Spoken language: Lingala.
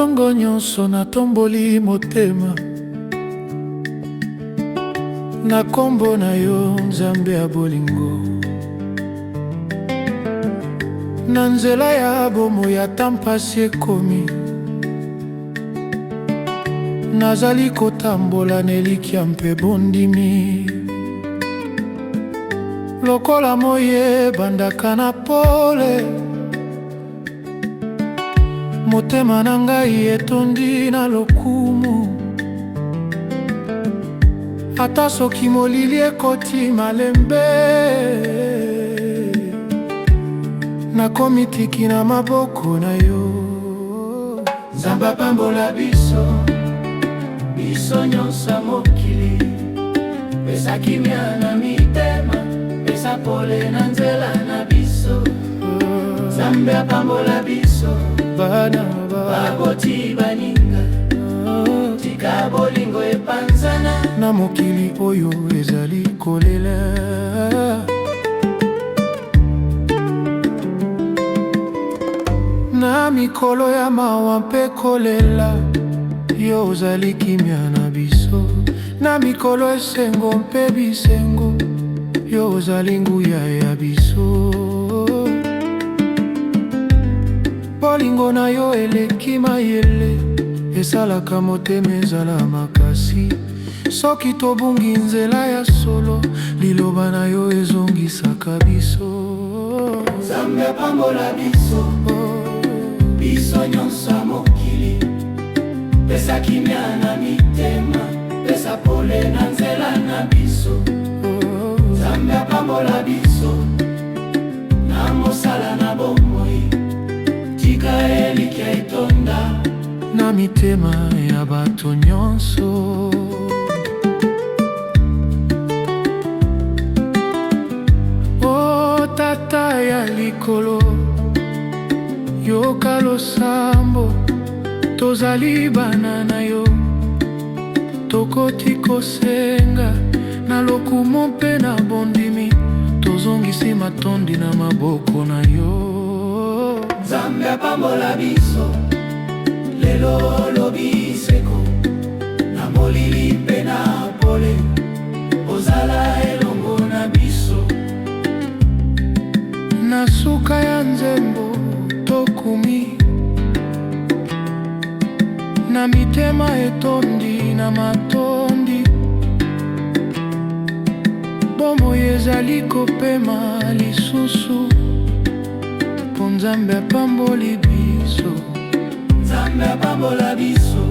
Ntongo nyonso natomboli motema na kombo na yo Nzambe ya bolingo. Na nzela ya bomoi ata mpasi ekomi, nazali kotambola na elikya mpe bondimi. Lokola moi ebandaka na pole, motema na ngai etondi na lokumu. Ata soki molili ekoti malembe, nakomi tiki na maboko na yo. Nzambe apambola biso, biso nyonso mokili. Pesa kimia na mitema, pesa pole na nzela na biso. Nzambe apambola biso, bana baboti baninga. Tika bolingo epanzana na mokili oyo ezali kolela. Na mikolo ya mawa mpe kolela, yo ozali kimia na biso. Na mikolo esengo mpe bisengo, yo ozali nguya ya biso. Bolingo na yo eleki mayele, esalaka motema ezala makasi. Soki tobungi nzela ya solo, liloba na yo ezongisaka biso. Nzambe apambola biso, biso nyonso mokili. Pesa kimia na mitema, pesa pole na nzela na biso. Nzambe apambola biso, na mosala na bomoi. Tika elikya etonda na mitema ya bato nyonso. O tata ya likolo, yoka losambo, tozali bana na yo. Tokoti kosenga na lokumu mpe na bondimi, tozongisi matondi na maboko na yo. Nzambe apambola biso, lelo lobiseko, na molili mpe na pole, ozala elongo na biso. Na suka ya nzembo tokumi, na mitema etondi na matondi. Bomoi ezali kopema lisusu, po Nzambe apamboli biso. Nzambe apambola biso,